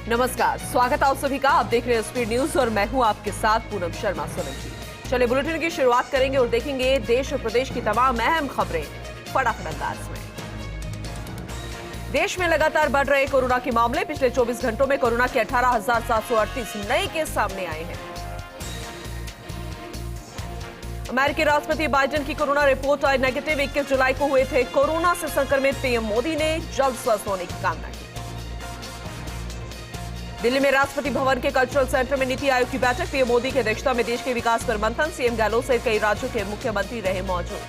नमस्कार, स्वागत है आप सभी का। आप देख रहे हैं स्पीड न्यूज और मैं हूं आपके साथ पूनम शर्मा सोलंकी। चलिए बुलेटिन की शुरुआत करेंगे और देखेंगे देश और प्रदेश की तमाम अहम खबरें फटाफट अंदाज में। देश में लगातार बढ़ रहे कोरोना के मामले। पिछले 24 घंटों में कोरोना के 18,738 नए केस सामने आए हैं। अमेरिकी राष्ट्रपति बाइडेन की कोरोना रिपोर्ट आई नेगेटिव। 21 जुलाई को हुए थे कोरोना से संक्रमित। पीएम मोदी ने जल्द स्वस्थ होने की कामना की। दिल्ली में राष्ट्रपति भवन के कल्चरल सेंटर में नीति आयोग की बैठक। पीएम मोदी की अध्यक्षता में देश के विकास पर मंथन। सीएम गहलोत सहित कई राज्यों के मुख्यमंत्री रहे मौजूद।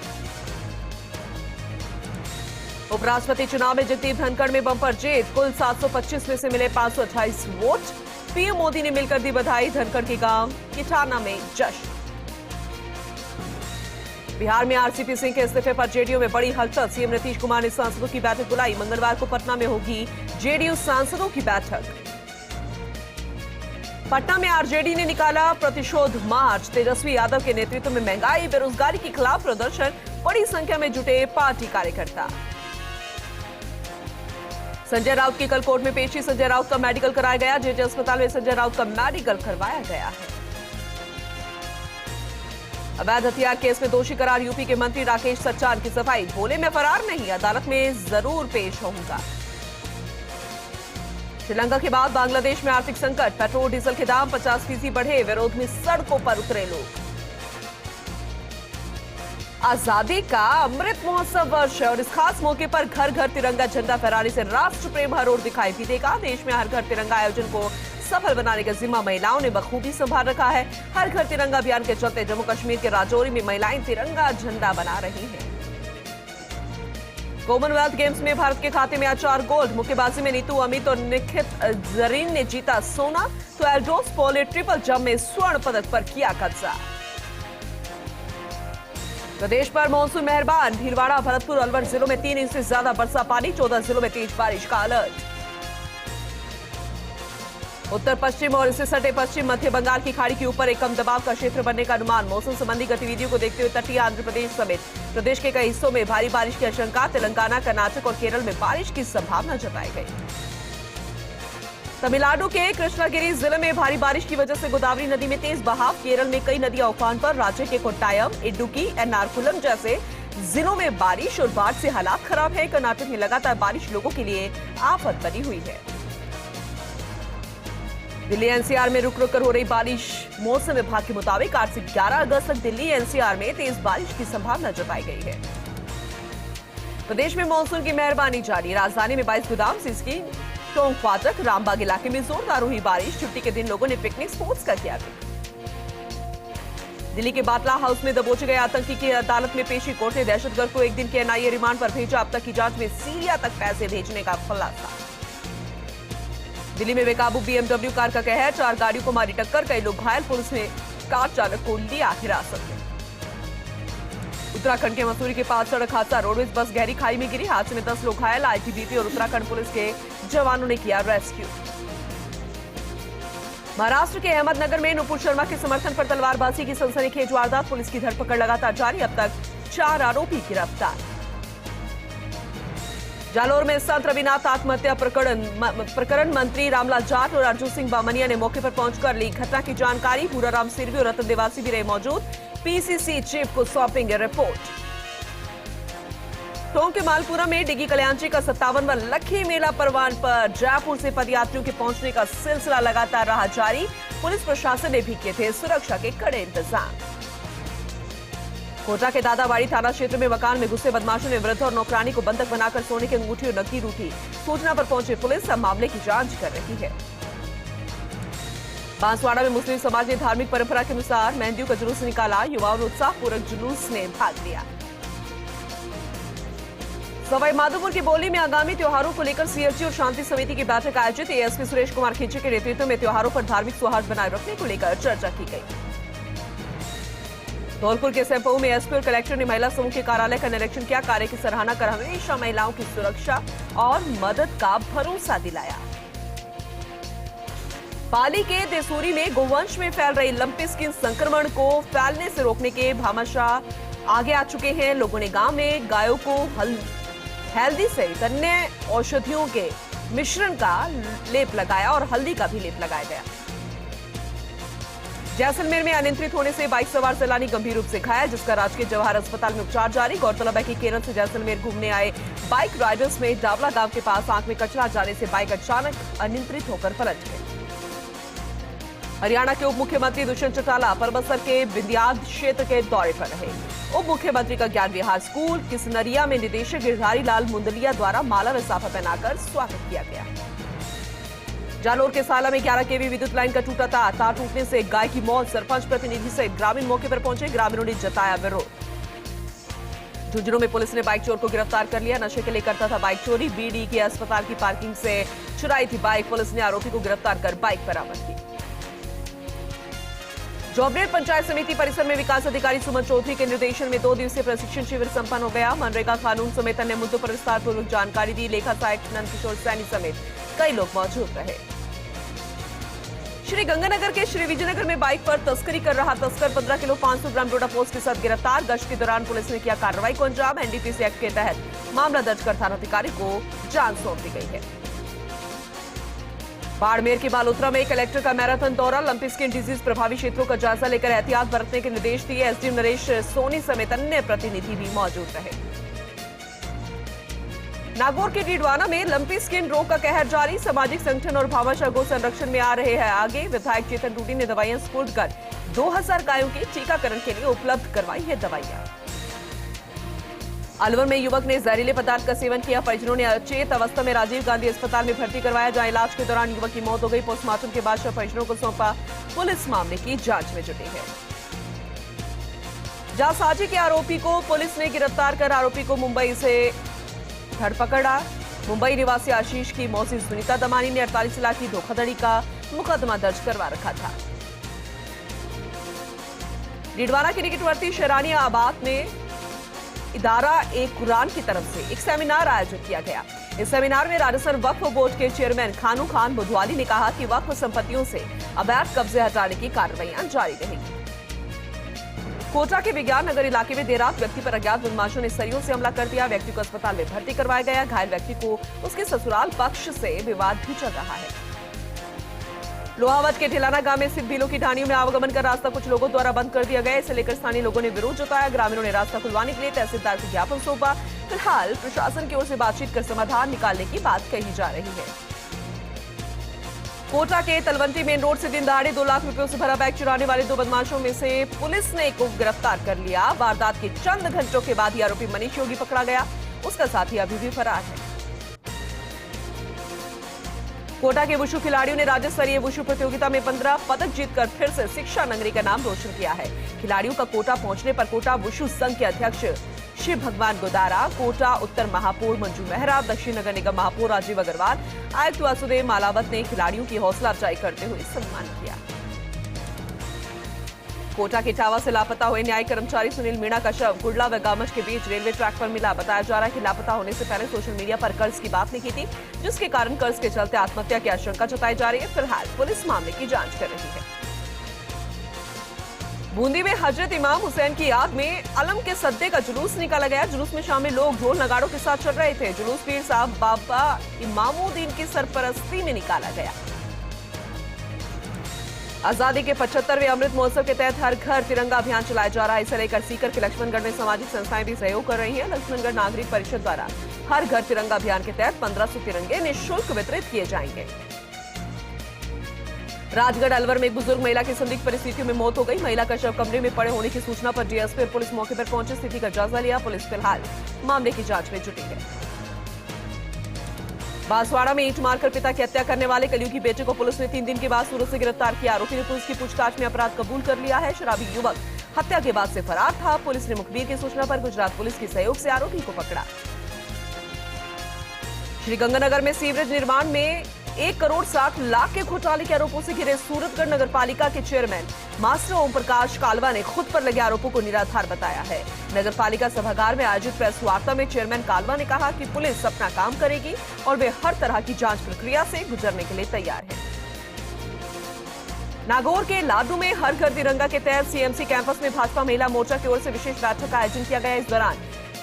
उपराष्ट्रपति चुनाव में जगदीप धनखड़ में बंपर जीत। कुल 725 में से मिले 528 वोट। पीएम मोदी ने मिलकर दी बधाई। धनखड़ के गांव किठाना में जश्न। बिहार में आरसीपी सिंह के इस्तीफे पर जेडीयू में बड़ी हलचल। सीएम नीतीश कुमार ने सांसदों की बैठक बुलाई। मंगलवार को पटना में होगी जेडीयू सांसदों की बैठक। पटना में आरजेडी ने निकाला प्रतिशोध मार्च। तेजस्वी यादव के नेतृत्व में महंगाई बेरोजगारी के खिलाफ प्रदर्शन। बड़ी संख्या में जुटे पार्टी कार्यकर्ता। संजय राउत की कल कोर्ट में पेशी। संजय राउत का मेडिकल कराया गया। जेजे अस्पताल में संजय राउत का मेडिकल करवाया गया है। अवैध हथियार केस में दोषी करार यूपी के मंत्री राकेश सच्चान की सफाई। बोले मैं फरार नहीं, अदालत में जरूर पेश होऊंगा। श्रीलंका के बाद बांग्लादेश में आर्थिक संकट। पेट्रोल डीजल के दाम 50% बढ़े। विरोध में सड़कों पर उतरे लोग। आजादी का अमृत महोत्सव वर्ष और इस खास मौके पर घर घर तिरंगा झंडा फहराने से राष्ट्र प्रेम हर ओर दिखाई भी देगा। देश में हर घर तिरंगा आयोजन को सफल बनाने का जिम्मा महिलाओं ने बखूबी संभाल रखा है। हर घर तिरंगा अभियान के चलते जम्मू कश्मीर के राजौरी में महिलाएं तिरंगा झंडा बना रही हैं। कॉमनवेल्थ गेम्स में भारत के खाते में 4 गोल्ड। मुक्केबाजी में नीतू अमित और निखित जरीन ने जीता सोना। तो एल्डोस पॉल ने ट्रिपल जंप में स्वर्ण पदक पर किया कब्जा। प्रदेश पर मानसून मेहरबान। भीलवाड़ा, भरतपुर, अलवर जिलों में 3 इंच से ज्यादा बरसा पानी। 14 जिलों में तेज बारिश का अलर्ट। उत्तर पश्चिम और इससे सटे पश्चिम मध्य बंगाल की खाड़ी के ऊपर एक कम दबाव का क्षेत्र बनने का अनुमान। मौसम संबंधी गतिविधियों को देखते हुए तटीय आंध्र प्रदेश समेत प्रदेश के कई हिस्सों में भारी बारिश की आशंका। तेलंगाना, कर्नाटक और केरल में बारिश की संभावना जताई गई। तमिलनाडु के कृष्णागिरी जिले में भारी बारिश की वजह से गोदावरी नदी में तेज बहाव। केरल में कई नदियां उफान पर। राज्य के कोट्टायम, इडुक्की, एर्नाकुलम जैसे जिलों में बारिश और बाढ़ से हालात खराब है। कर्नाटक में लगातार बारिश लोगों के लिए आफत बनी हुई है। दिल्ली एनसीआर में रुक रुक कर हो रही बारिश। मौसम विभाग के मुताबिक 8 से 11 अगस्त तक दिल्ली एनसीआर में तेज बारिश की संभावना जताई गई है। प्रदेश में मानसून की मेहरबानी जारी। राजधानी में 22 गोदाम, सिसकी, टोंक फाटक, रामबाग इलाके में जोरदार हुई बारिश। छुट्टी के दिन लोगों ने पिकनिक स्पॉट्स का किया। दिल्ली के बाटला हाउस में दबोचे गए आतंकी की अदालत में पेशी। कोर्ट ने दहशतगर्द को 1 दिन के एनआईए रिमांड पर भेजा। अब तक की जांच में सीरिया तक पैसे भेजने का खुलासा। दिल्ली में बेकाबू बीएमडब्ल्यू कार का कहर। 4 गाड़ियों को मारी टक्कर, कई लोग घायल। पुलिस ने कार चालक को लिया हिरासत में। उत्तराखंड के मसूरी के पास सड़क हादसा। रोडवेज बस गहरी खाई में गिरी। हादसे में 10 लोग घायल। आईटीबीपी और उत्तराखंड पुलिस के जवानों ने किया रेस्क्यू। महाराष्ट्र के अहमदनगर में नुपुर शर्मा के समर्थन पर तलवारबाजी की सनसनीखेज वारदात। पुलिस की धरपकड़ लगातार जारी। अब तक 4 आरोपी गिरफ्तार। जालौर में संत रविनाथ आत्महत्या प्रकरण मंत्री रामलाल जाट और अर्जुन सिंह बामनिया ने मौके पर पहुंचकर ली घटना की जानकारी। पूराराम सिरवी और रतन देवासी भी रहे मौजूद। पीसीसी चीफ को सौंपेंगे रिपोर्ट। टोंक के मालपुरा में डिगी कल्याणजी का 57वां लखी मेला परवान पर। जयपुर से पदयात्रियों के पहुंचने का सिलसिला लगातार रहा जारी। पुलिस प्रशासन ने भी किए थे सुरक्षा के कड़े इंतजाम। कोटा के दादावाड़ी थाना क्षेत्र में मकान में घुसे बदमाशों ने वृद्ध और नौकरानी को बंधक बनाकर सोने की अंगूठी और नकदी लूटी। सूचना पर पहुंची पुलिस अब मामले की जांच कर रही है। बांसवाड़ा में मुस्लिम समाज ने धार्मिक परंपरा के अनुसार मेहंदियों का जुलूस निकाला। युवाओं ने उत्साहपूर्वक जुलूस में भाग लिया। सवाई माधोपुर की बोली में आगामी त्योहारों को लेकर सीएचजी और शांति समिति की बैठक आयोजित। एएसपी सुरेश कुमार खींचे के नेतृत्व में त्योहारों पर धार्मिक सौहार्द बनाए रखने को लेकर चर्चा की गई। धौलपुर के सेंपऊ में एसपी और कलेक्टर ने महिला समूह के कार्यालय का निरीक्षण किया। कार्य की सराहना कर हमेशा महिलाओं की सुरक्षा और मदद का भरोसा दिलाया। पाली के देसूरी में गोवंश में फैल रही लंपी स्किन संक्रमण को फैलने से रोकने के भामाशाह आगे आ चुके हैं। लोगों ने गांव में गायों को हेल्दी सहित अन्य औषधियों के मिश्रण का लेप लगाया और हल्दी का भी लेप लगाया गया। जैसलमेर में अनियंत्रित होने से बाइक सवार सैलानी गंभीर रूप से घायल, जिसका राजकीय जवाहर अस्पताल में उपचार जारी। गौरतलब है कि केरल से जैसलमेर घूमने आए बाइक राइडर्स में डावला गांव के पास आंख में कचरा जाने से बाइक अचानक अनियंत्रित होकर पलट गई। हरियाणा के उप मुख्यमंत्री दुष्यंत चौटाला परबसर के बिंदियाद क्षेत्र के दौरे पर रहे। उप मुख्यमंत्री का ज्ञान विहार स्कूल किसनरिया में निदेशक गिरधारी लाल मुंदलिया द्वारा माला व साफा पहनाकर स्वागत किया गया। जालोर के साला में 11 केवी विद्युत लाइन का टूटा तार टूटने से गाय की मौत। सरपंच प्रतिनिधि सहित ग्रामीण मौके पर पहुंचे, ग्रामीणों ने जताया विरोध। झुंझुनू में पुलिस ने बाइक चोर को गिरफ्तार कर लिया। नशे के लिए करता था बाइक चोरी। बीडी के अस्पताल की पार्किंग से चुराई थी बाइक। पुलिस ने आरोपी को गिरफ्तार कर बाइक बरामद की। जोबनेर पंचायत समिति परिसर में विकास अधिकारी सुमन चौधरी के निर्देशन में 2 दिवसीय प्रशिक्षण शिविर संपन्न हो गया। मनरेगा कानून समेत अन्य मुद्दों पर विस्तारपूर्वक जानकारी दी। लेखा सहायक नंदकिशोर सैनी समेत कई लोग मौजूद रहे। श्री गंगानगर के श्री विजयनगर में बाइक पर तस्करी कर रहा तस्कर 15 किलो 500 ग्राम डोडा पोस्ट के साथ गिरफ्तार। गश्त के दौरान पुलिस ने किया कार्रवाई को अंजाम। एनडीपीसी एक्ट के तहत मामला दर्ज कर थानाधिकारी को जांच सौंप दी गई है। बाड़मेर के बालोतरा में कलेक्टर का मैराथन दौरा। लंपी स्किन डिजीज प्रभावित क्षेत्रों का जायजा लेकर एहतियात बरतने के निर्देश दिए। एसडीएम नरेश सोनी समेत अन्य प्रतिनिधि भी मौजूद रहे। नागौर के डीडवाना में लंपी स्किन रोग का कहर जारी। सामाजिक संगठन और भामाशाह गो संरक्षण में आ रहे हैं आगे। विधायक चेतन टूडी ने दवाइयां स्पुर्द कर 2000 गायों के टीकाकरण के लिए उपलब्ध करवाई है दवाइयां। अलवर में युवक ने जहरीले पदार्थ का सेवन किया। परिजनों ने अचेत अवस्था में राजीव गांधी अस्पताल में भर्ती करवाया, जहां इलाज के दौरान युवक की मौत हो गई। पोस्टमार्टम के बाद शव परिजनों को सौंपा। पुलिस मामले की जांच में जुटी है। जालसाजी के आरोपी को पुलिस ने गिरफ्तार कर आरोपी को मुंबई से धरपकड़ा। मुंबई निवासी आशीष की मौसी सुनीता दमानी ने 48 लाख की धोखाधड़ी का मुकदमा दर्ज करवा रखा था। डीडवाना के निकटवर्ती शरानिया आबाद में इदारा एक कुरान की तरफ से एक सेमिनार आयोजित किया गया। इस सेमिनार में राजस्थान वक्फ बोर्ड के चेयरमैन खानू खान बुधवाली ने कहा कि वक्फ संपत्तियों से अवैध कब्जे हटाने की कार्रवाइयां जारी रहेगी। कोटा के विज्ञान नगर इलाके में देर रात व्यक्ति पर अज्ञात बदमाशों ने सरियों से हमला कर दिया। व्यक्ति को अस्पताल में भर्ती करवाया गया। घायल व्यक्ति को उसके ससुराल पक्ष से विवाद भी चल रहा है। लोहावत के ढिलाना गांव में स्थित बिलों की ढानियों में आवागमन का रास्ता कुछ लोगों द्वारा बंद कर दिया गया। इसे लेकर स्थानीय लोगों ने विरोध जताया। ग्रामीणों ने रास्ता खुलवाने के लिए तहसीलदार को ज्ञापन सौंपा। फिलहाल प्रशासन की ओर से बातचीत कर समाधान निकालने की बात कही जा रही है। कोटा के तलवंती मेन रोड से दिन दहाड़े 2 लाख रुपयों से भरा बैग चुराने वाले 2 बदमाशों में से पुलिस ने एक को गिरफ्तार कर लिया। वारदात के चंद घंटों के बाद ही आरोपी मनीष योगी पकड़ा गया। उसका साथी अभी भी फरार है। कोटा के वुशु खिलाड़ियों ने राज्य स्तरीय वुशु प्रतियोगिता में 15 पदक जीतकर फिर से शिक्षा नगरी का नाम रोशन किया है। खिलाड़ियों का कोटा पहुंचने पर कोटा वुशु संघ के अध्यक्ष शिव भगवान गोदारा, कोटा उत्तर महापौर मंजू मेहरा, दक्षिण नगर निगम महापौर राजीव अग्रवाल, आयुक्त वासुदेव मालावत ने खिलाड़ियों की हौसला अफजाई करते हुए सम्मान किया। कोटा के इटावा से लापता हुए न्यायिक कर्मचारी सुनील मीणा का शव गुडला व गामच के बीच रेलवे ट्रैक पर मिला। बताया जा रहा है कि लापता होने से पहले सोशल मीडिया पर कर्ज की बात लिखी थी, जिसके कारण कर्ज के चलते आत्महत्या की आशंका जताई जा रही है। फिलहाल पुलिस मामले की जांच कर रही है। बूंदी में हजरत इमाम हुसैन की याद में अलम के सद्दे का जुलूस निकाला गया। जुलूस में शामिल लोग ढोल नगाड़ों के साथ चल रहे थे। जुलूस पीर साहब बाबा इमामुद्दीन की सरपरस्ती में निकाला गया। आजादी के 75वें अमृत महोत्सव के तहत हर घर तिरंगा अभियान चलाया जा रहा है। इसे लेकर सीकर के लक्ष्मणगढ़ में सामाजिक संस्थाएं भी सहयोग कर रही हैं। लक्ष्मणगढ़ नागरिक परिषद द्वारा हर घर तिरंगा अभियान के तहत 1500 तिरंगे निःशुल्क वितरित किए जाएंगे। राजगढ़ अलवर में एक बुजुर्ग महिला की संदिग्ध परिस्थितियों में मौत हो गई। महिला का शव कमरे में पड़े होने की सूचना पर डीएसपी और पुलिस मौके पर पहुंचे, स्थिति का जायजा लिया। पुलिस फिलहाल मामले की जांच में जुटी है। बांसवाड़ा में ईंट मारकर पिता की हत्या करने वाले कलयुग की बेटे को पुलिस ने 3 दिन के बाद सूरत से गिरफ्तार किया। आरोपी ने पुलिस की पूछताछ में अपराध कबूल कर लिया है। शराबी युवक हत्या के बाद से फरार था। पुलिस ने मुखबिर की सूचना पर गुजरात पुलिस के सहयोग से आरोपी को पकड़ा। श्री गंगानगर में सीवरेज निर्माण में 1 करोड़ 60 लाख के घोटाले के आरोपों से घिरे सूरतगढ़ नगर पालिका के चेयरमैन मास्टर ओम प्रकाश कालवा ने खुद पर लगे आरोपों को निराधार बताया है। नगर पालिका सभागार में आयोजित प्रेस वार्ता में चेयरमैन कालवा ने कहा कि पुलिस अपना काम करेगी और वे हर तरह की जांच प्रक्रिया से गुजरने के लिए तैयार है। नागौर के लाडू में हर घर तिरंगा के तहत सीएमसी कैंपस में भाजपा महिला मोर्चा की ओर से विशेष बैठक का आयोजन किया गया। इस दौरान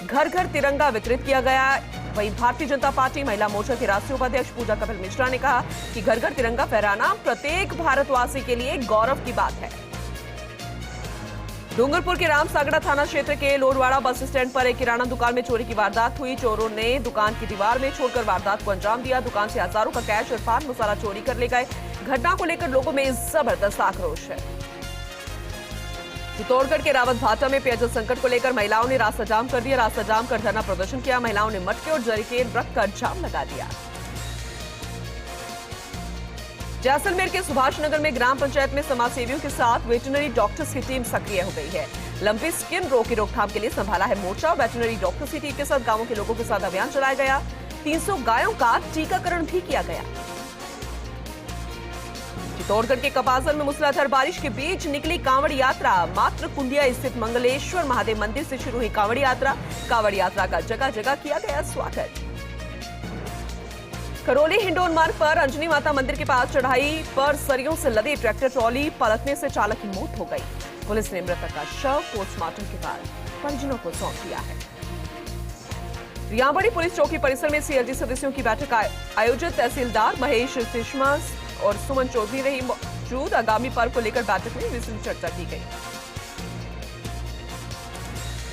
घर घर तिरंगा वितरित किया गया। वहीं भारतीय जनता पार्टी महिला मोर्चा के राष्ट्रीय उपाध्यक्ष पूजा कपिल मिश्रा ने कहा कि घर घर तिरंगा फहराना प्रत्येक भारतवासी के लिए गौरव की बात है। डूंगरपुर के रामसागड़ा थाना क्षेत्र के लोरवाड़ा बस स्टैंड पर एक किराना दुकान में चोरी की वारदात हुई। चोरों ने दुकान की दीवार में छोड़कर वारदात को अंजाम दिया। दुकान से हजारों का कैश और पान मसाला चोरी कर ले गए। घटना को लेकर लोगों में जबरदस्त आक्रोश है। चित्तौड़गढ़ के रावत भाटा में पेयजल संकट को लेकर महिलाओं ने रास्ता जाम कर दिया। रास्ता जाम कर धरना प्रदर्शन किया। महिलाओं ने मटके और जरीकेन रखकर जाम लगा दिया। जैसलमेर के सुभाष नगर में ग्राम पंचायत में समाजसेवियों के साथ वेटरनरी डॉक्टर्स की टीम सक्रिय हो गई है। लंपी स्किन रोग की रोकथाम के लिए संभाला है मोर्चा। वेटरनरी डॉक्टर्स की टीम के साथ गांवों के लोगों के साथ अभियान चलाया गया। 300 गायों का टीकाकरण भी किया गया। चित्तौड़गढ़ के कपासल में मूसलाधार बारिश के बीच निकली कांवड़ यात्रा। मात्र कुंडिया स्थित मंगलेश्वर महादेव मंदिर से शुरू हुई कांवड़ यात्रा। कांवड़ यात्रा का जगह जगह किया गया स्वागत। करौली हिंडौन मार्ग पर अंजनी माता मंदिर के पास चढ़ाई पर सरियों से लदे ट्रैक्टर ट्रॉली पलटने से चालक की मौत हो गई। पुलिस ने मृतक का शव पोस्टमार्टम के बाद परिजनों को सौंप दिया है। रियांबड़ी पुलिस चौकी परिसर में सीएलजी सदस्यों की बैठक आयोजित। तहसीलदार महेश तिश्मा और सुमन चौधरी रही मौजूद। आगामी पर्व को लेकर बैठक में विस्तृत चर्चा की गई।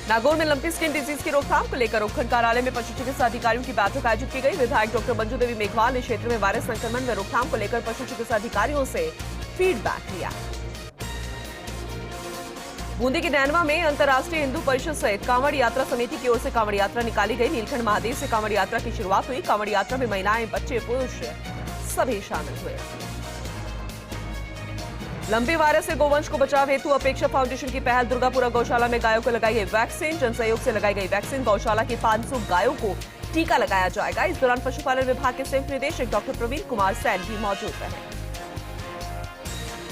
नागौर में लंपी स्किन डिजीज की रोकथाम को लेकर उपखंड कार्यालय में पशु चिकित्सा अधिकारियों की बैठक आयोजित की गई। विधायक डॉक्टर मंजू देवी मेघवाल ने क्षेत्र में वायरस संक्रमण व रोकथाम को लेकर पशु चिकित्सा अधिकारियों से फीडबैक लिया। बूंदी के नैनवा में अंतर्राष्ट्रीय हिंदू परिषद सहित कांवड़ यात्रा समिति की ओर से कांवड़ यात्रा निकाली गई। नीलकंठ महादेव से कांवड़ यात्रा की शुरुआत हुई। कांवड़ यात्रा में महिलाएं, बच्चे, पुरुष सभी शामिल हुए। लंबे वायरस से गोवंश को बचाव हेतु अपेक्षा फाउंडेशन की पहल। दुर्गापुरा गौशाला में गायों को लगाई गई वैक्सीन। जनसहयोग से लगाई गई वैक्सीन। गौशाला की 500 गायों को टीका लगाया जाएगा। इस दौरान पशुपालन विभाग के संयुक्त निदेशक डॉक्टर प्रवीण कुमार सैन भी मौजूद रहे।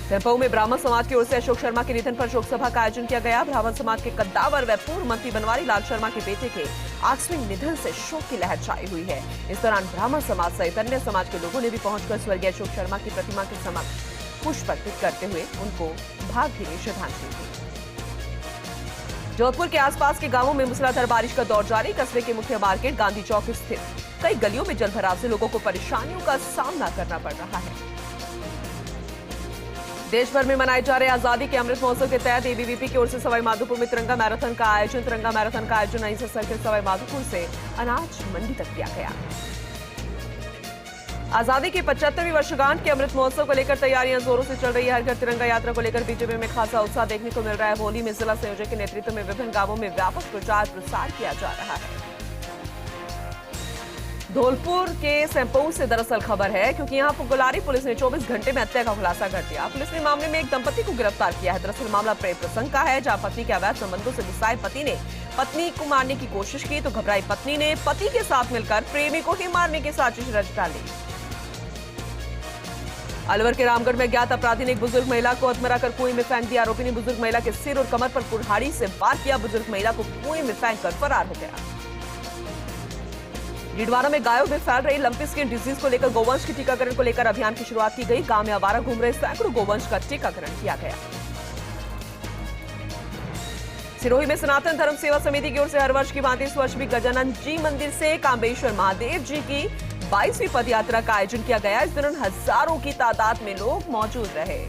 दमपऊ में ब्राह्मण समाज की ओर से अशोक शर्मा के निधन पर शोक सभा का आयोजन किया गया। ब्राह्मण समाज के कद्दावर व पूर्व मंत्री बनवारी लाल शर्मा के बेटे के आकस्मिक निधन से शोक की लहर छाई हुई है। इस दौरान ब्राह्मण समाज सहित अन्य समाज के लोगों ने भी पहुंचकर स्वर्गीय अशोक शर्मा की प्रतिमा के समक्ष पुष्प अर्पित करते हुए उनको भावभीनी श्रद्धांजलि दी। जोधपुर के आसपास के गांवों में मूसलाधार बारिश का दौर जारी। कस्बे के मुख्य मार्केट गांधी चौक स्थित कई गलियों में जलभराव से लोगों को परेशानियों का सामना करना पड़ रहा है। देश भर में मनाए जा रहे आजादी के अमृत महोत्सव के तहत एबीवीपी की ओर से सवाई माधोपुर में तिरंगा मैराथन का आयोजन। तिरंगा मैराथन का आयोजन अहिंसा सर्किल सवाई माधोपुर से अनाज मंडी तक किया गया। आजादी की 75वीं वर्षगांठ के अमृत महोत्सव को लेकर तैयारियां जोरों से चल रही है। हर घर तिरंगा यात्रा को लेकर बीजेपी में खासा उत्साह देखने को मिल रहा है। होली में जिला संयोजक के नेतृत्व में विभिन्न गांवों में व्यापक प्रचार प्रसार किया जा रहा है। धौलपुर के सैंपऊ से दरअसल खबर है, क्योंकि यहां गुलारी पुलिस ने 24 घंटे में हत्या का खुलासा कर दिया। पुलिस ने मामले में एक दंपति को गिरफ्तार किया है। दरअसल मामला प्रेम प्रसंग का है, जहां पत्नी के अवैध संबंधों से गुस्साए पति ने पत्नी को मारने की कोशिश की तो घबराई पत्नी ने पति के साथ मिलकर प्रेमी को ही मारने की साजिश रच डाली। अलवर के रामगढ़ में अज्ञात अपराधी ने एक बुजुर्ग महिला को हथमरा कर कुएं में फेंक दिया। आरोपी ने बुजुर्ग महिला के सिर और कमर पर कुल्हाड़ी से वार किया। बुजुर्ग महिला को कुएं में फेंक कर फरार हो गया। डीडवाना में गायों में फैल रही लंपी स्किन डिजीज को लेकर गोवंश के टीकाकरण को लेकर अभियान की शुरुआत की गई। गांव में आवारा घूम रहे सैकड़ों गोवंश का टीकाकरण किया गया। सिरोही में सनातन धर्म सेवा समिति की ओर से हर वर्ष की भांति इस वर्ष भी गजानन जी मंदिर से कांबेश्वर महादेव जी की 22वीं पदयात्रा का आयोजन किया गया। इस दौरान हजारों की तादाद में लोग मौजूद रहे।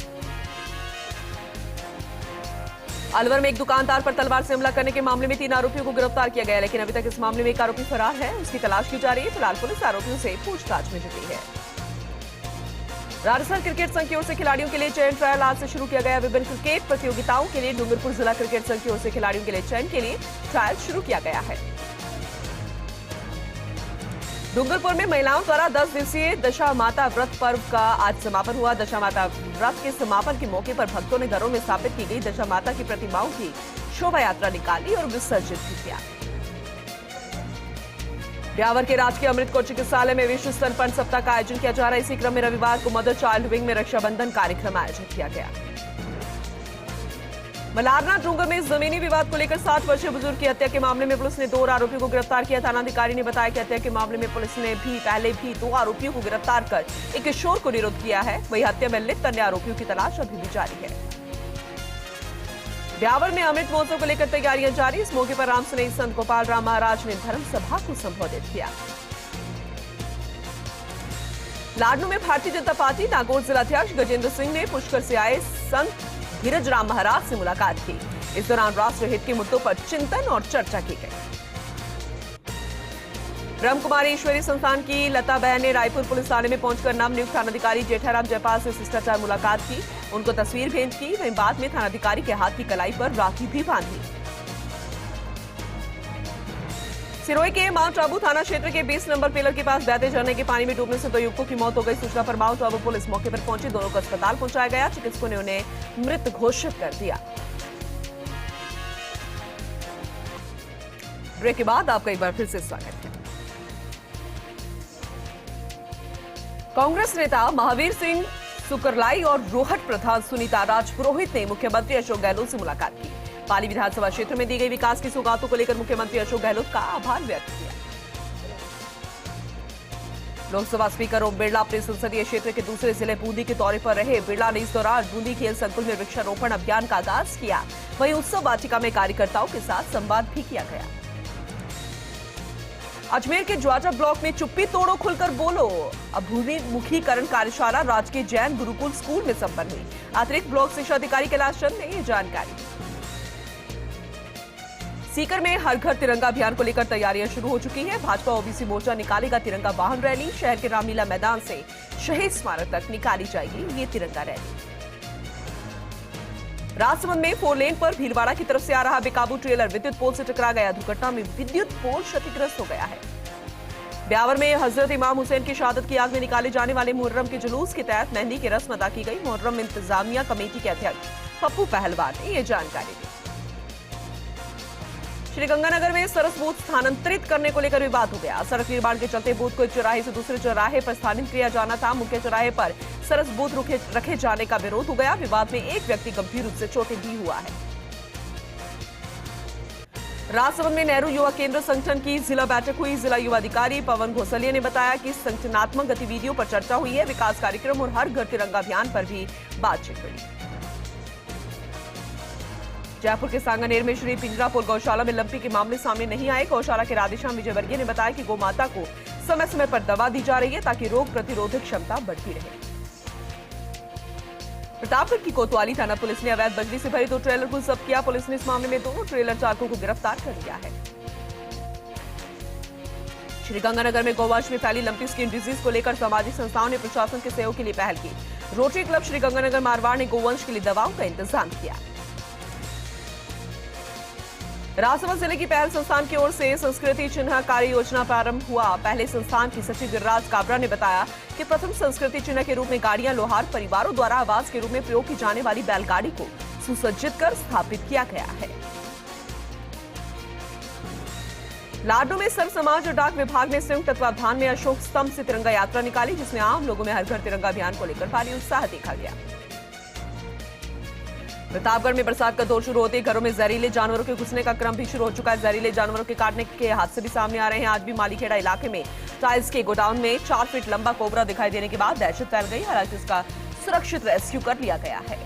अलवर में एक दुकानदार पर तलवार से हमला करने के मामले में 3 आरोपियों को गिरफ्तार किया गया, लेकिन अभी तक इस मामले में एक आरोपी फरार है। उसकी तलाश की जा रही है। फिलहाल पुलिस आरोपियों से पूछताछ में जुटी है। राजस्थान क्रिकेट संघ की ओर से खिलाड़ियों के लिए चयन ट्रायल आज से शुरू किया गया। विभिन्न क्रिकेट प्रतियोगिताओं के लिए डूंगरपुर जिला क्रिकेट संघ की ओर से खिलाड़ियों के लिए चयन के लिए ट्रायल शुरू किया गया है। डूंगरपुर में महिलाओं द्वारा 10 दिवसीय दशा माता व्रत पर्व का आज समापन हुआ। दशा माता व्रत के समापन के मौके पर भक्तों ने घरों में स्थापित की गई दशा माता की प्रतिमाओं की शोभा यात्रा निकाली और विसर्जित भी किया। ब्यावर के राजकीय अमृत कौर चिकित्सालय में विश्व स्तनपान सप्ताह का आयोजन किया जा रहा है। इसी क्रम में रविवार को मदर चाइल्ड विंग में रक्षाबंधन कार्यक्रम आयोजित किया गया। मलारना डूंगर में जमीनी विवाद को लेकर 60 वर्षीय बुजुर्ग की हत्या के मामले में पुलिस ने 2 आरोपियों को गिरफ्तार किया। थानाधिकारी ने बताया कि हत्या के मामले में पुलिस ने पहले भी 2 आरोपियों को गिरफ्तार कर एक किशोर को निरुद्ध किया है। वहीं हत्या में लिप्त अन्य आरोपियों की तलाश अभी भी जारी है। ब्यावर में अमृत महोत्सव को लेकर तैयारियां जारी। इस मौके पर राम स्नेही संत गोपाल राम महाराज ने धर्म सभा को संबोधित किया। लाडनू में भारतीय जनता पार्टी नागौर जिलाध्यक्ष गजेंद्र सिंह ने पुष्कर से आए संत धीरज राम महाराज से मुलाकात की। इस दौरान राष्ट्रहित के मुद्दों पर चिंतन और चर्चा की गई। ब्रह्म कुमारी ईश्वरी संस्थान की लता बहन ने रायपुर पुलिस थाने में पहुंचकर नवनियुक्त थानाधिकारी जेठाराम जयपाल से शिष्टाचार मुलाकात की। उनको तस्वीर भेंट की। वहीं बाद में थानाधिकारी के हाथ की कलाई पर राखी भी बांधी। सिरोही के माउंट आबू थाना क्षेत्र के 20 नंबर पिलर के पास बहते झरने के पानी में डूबने से 2 युवकों की मौत हो गई। सूचना पर माउंट आबू पुलिस मौके पर पहुंची। दोनों को अस्पताल पहुंचाया गया। चिकित्सकों ने उन्हें मृत घोषित कर दिया। ब्रेक के बाद आपका एक बार फिर से स्वागत है। कांग्रेस नेता महावीर सिंह सुकरलाई और रोहट प्रधान सुनीता राजपुरोहित ने मुख्यमंत्री अशोक गहलोत से मुलाकात की। पाली विधानसभा क्षेत्र में दी गई विकास की सौगातों को लेकर मुख्यमंत्री अशोक गहलोत का आभार व्यक्त किया। लोकसभा स्पीकर ओम बिरला अपने संसदीय क्षेत्र के दूसरे जिले बूंदी के दौरे पर रहे। बिरला ने इस दौरान बूंदी खेल संकुल में वृक्षारोपण अभियान का आगाज किया। वहीं उत्सव वाटिका में कार्यकर्ताओं के साथ संवाद भी किया गया। अजमेर के ज्वाजा ब्लॉक में चुप्पी तोड़ो खुलकर बोलो अभिमुखीकरण कार्यशाला राजकीय जैन गुरुकुल स्कूल में संपन्न हुई। अतिरिक्त ब्लॉक शिक्षा अधिकारी कैलाश चंद ने ये जानकारी दी। सीकर में हर घर तिरंगा अभियान को लेकर तैयारियां शुरू हो चुकी हैं। भाजपा ओबीसी मोर्चा निकालेगा तिरंगा वाहन रैली। शहर के रामलीला मैदान से शहीद स्मारक तक निकाली जाएगी ये तिरंगा रैली। राजसमंद में 4 लेन पर भीलवाड़ा की तरफ से आ रहा बेकाबू ट्रेलर विद्युत पोल से टकरा गया। दुर्घटना में विद्युत पोल क्षतिग्रस्त हो गया है। ब्यावर में हजरत इमाम हुसैन की शहादत की याद में निकाले जाने वाले मुहर्रम के जुलूस के तहत मेहंदी की रस्म अदा की गई। मुहर्रम इंतजामिया कमेटी के अध्यक्ष पप्पू पहलवान ने यह जानकारी दी। श्रीगंगानगर में सरस बूथ स्थानांतरित करने को लेकर विवाद हो गया। सड़क निर्माण के चलते बूथ को एक चौराहे से दूसरे चौराहे पर स्थानांतरित किया जाना था। मुख्य चौराहे पर सरस बूथ रखे जाने का विरोध हो गया। विवाद में एक व्यक्ति गंभीर रूप से चोटिल भी हुआ है। राजसमंद में नेहरू युवा केंद्र संगठन की जिला बैठक हुई। जिला युवा अधिकारी पवन घोसलिया ने बताया कि संगठनात्मक गतिविधियों पर चर्चा हुई है। विकास कार्यक्रम और हर घर तिरंगा अभियान पर भी बातचीत हुई। जयपुर के सांगानेर में श्री पिंजरापुर गौशाला में लंपी के मामले सामने नहीं आए। गौशाला के राधेश्याम विजयवर्गीय ने बताया कि गौमाता को समय समय पर दवा दी जा रही है ताकि रोग प्रतिरोधक क्षमता बढ़ती रहे। प्रतापगढ़ की कोतवाली थाना पुलिस ने अवैध बजरी से भरी 2 ट्रेलर को जब्त किया। पुलिस ने इस मामले में दोनों ट्रेलर चालकों को गिरफ्तार कर लिया है। श्रीगंगानगर में गौवंश में फैली लंपी स्किन डिजीज को लेकर सामाजिक संस्थाओं ने प्रशासन के सहयोग के लिए पहल की। रोटरी क्लब श्रीगंगानगर मारवाड़ ने गौवंश के लिए दवाओं का इंतजाम किया। राजसमंद जिले की पहल संस्थान की ओर से संस्कृति चिन्ह कार्य योजना प्रारंभ हुआ। पहले संस्थान की सचिव गिरिराज काबरा ने बताया कि प्रथम संस्कृति चिन्ह के रूप में गाड़ियां लोहार परिवारों द्वारा आवास के रूप में प्रयोग की जाने वाली बैलगाड़ी को सुसज्जित कर स्थापित किया गया है। लाडनू में सर्व समाज और डाक विभाग ने संयुक्त तत्वावधान में अशोक स्तंभ से तिरंगा यात्रा निकाली, जिसमें आम लोगों में हर घर तिरंगा अभियान को लेकर भारी उत्साह देखा गया। प्रतापगढ़ में बरसात का दौर शुरू होते ही घरों में जहरीले जानवरों के घुसने का क्रम भी शुरू हो चुका है। जहरीले जानवरों के काटने के हादसे भी सामने आ रहे हैं। आज भी मालीखेड़ा इलाके में टाइल्स के गोडाउन में 4 फीट लंबा कोबरा दिखाई देने के बाद दहशत फैल गई। हालांकि उसका सुरक्षित रेस्क्यू कर लिया गया है।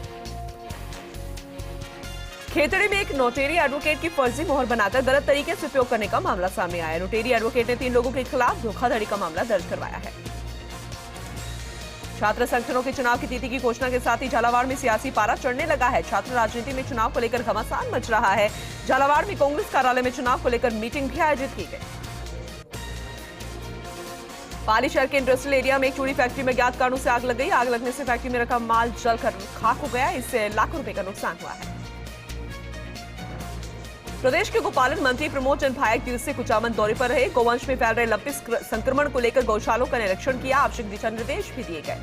खेतड़ी में एक नोटेरी एडवोकेट की फर्जी मोहर बनाकर गलत तरीके से उपयोग करने का मामला सामने आया है। नोटेरी एडवोकेट ने 3 लोगों के खिलाफ धोखाधड़ी का मामला दर्ज करवाया है। छात्र संगठनों के चुनाव की तिथि की घोषणा के साथ ही झालावाड़ में सियासी पारा चढ़ने लगा है। छात्र राजनीति में चुनाव को लेकर घमासान मच रहा है। झालावाड़ में कांग्रेस कार्यालय में चुनाव को लेकर मीटिंग भी आयोजित की गई। पाली शहर के इंडस्ट्रियल एरिया में एक चूड़ी फैक्ट्री में ज्ञात कारणों से आग लग गई। आग लगने से फैक्ट्री में रखा माल जलकर खाक हो गया। इससे लाखों रुपए का नुकसान हुआ है। प्रदेश के गोपालन मंत्री प्रमोद चंद भायक दिवसीय कुचामन दौरे पर रहे। गौवंश में फैल रहे लंपी संक्रमण को लेकर गौशालों का निरीक्षण किया। आवश्यक दिशा निर्देश भी दिए गए।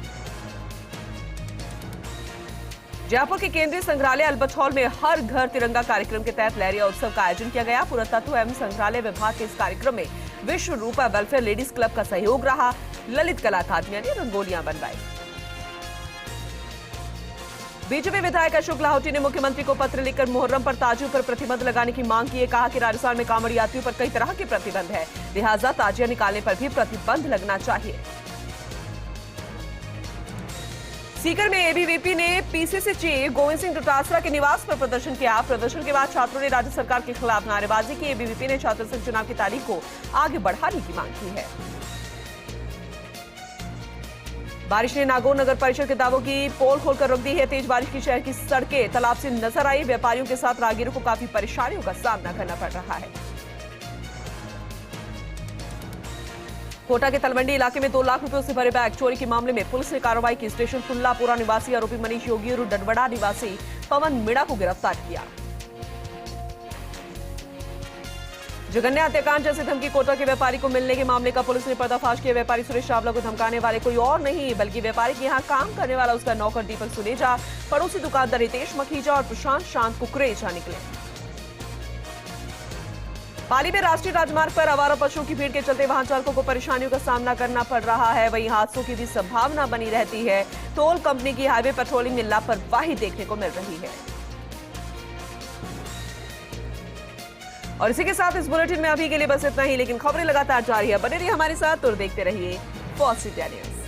जयपुर के केंद्रीय संग्रहालय अल्बर्ट हॉल में हर घर तिरंगा कार्यक्रम के तहत लहरिया उत्सव का आयोजन किया गया। पुरातत्व एवं संग्रहालय विभाग के इस कार्यक्रम में विश्व रूपा वेलफेयर लेडीज क्लब का सहयोग रहा। ललित कला अकादमियां ने रंगोलियां बनवाई। बीजेपी विधायक अशोक लाहौटी ने मुख्यमंत्री को पत्र लिखकर मुहर्रम पर ताजियों पर प्रतिबंध लगाने की मांग की है। कहा कि राजस्थान में कांवड़ यात्रियों पर कई तरह के प्रतिबंध है, लिहाजा ताजिया निकालने पर भी प्रतिबंध लगना चाहिए। सीकर में एबीवीपी ने पीसीसी चीफ गोविंद सिंह डोटासरा के निवास पर प्रदर्शन किया। प्रदर्शन के बाद छात्रों ने राज्य सरकार के खिलाफ नारेबाजी की। एबीवीपी ने छात्र संघ चुनाव की तारीख को आगे बढ़ाने की मांग की है। बारिश ने नागौर नगर परिषद के दावों की पोल खोलकर रख दी है। तेज बारिश की शहर की सड़कें तालाब से नजर आई। व्यापारियों के साथ राहगीरों को काफी परेशानियों का सामना करना पड़ रहा है। कोटा के तलवंडी इलाके में 2 लाख रुपयों से भरे बैग चोरी के मामले में पुलिस ने कार्रवाई की। स्टेशन तुल्लापुरा निवासी आरोपी मनीष योगी और डडबड़ा निवासी पवन मीणा को गिरफ्तार किया। जघन्य हत्याकांड जैसे धमकी कोटा के व्यापारी को मिलने के मामले का पुलिस ने पर्दाफाश किया। व्यापारी सुरेश चावला को धमकाने वाले कोई और नहीं बल्कि व्यापारी के यहां काम करने वाला उसका नौकर दीपक सुनेजा, पड़ोसी दुकानदार रितेश मखीजा और प्रशांत शांत कुकरेजा निकले। पाली में राष्ट्रीय राजमार्ग पर आवारा पशुओं की भीड़ के चलते वाहन चालकों को परेशानियों का सामना करना पड़ रहा है। वहीं हादसों की भी संभावना बनी रहती है। टोल कंपनी की हाईवे पेट्रोलिंग में लापरवाही देखने को मिल रही है। और इसी के साथ इस बुलेटिन में अभी के लिए बस इतना ही, लेकिन खबरें लगातार जारी है। बने रहिए हमारे साथ और देखते रहिए फॉक्स इंडिया न्यूज़।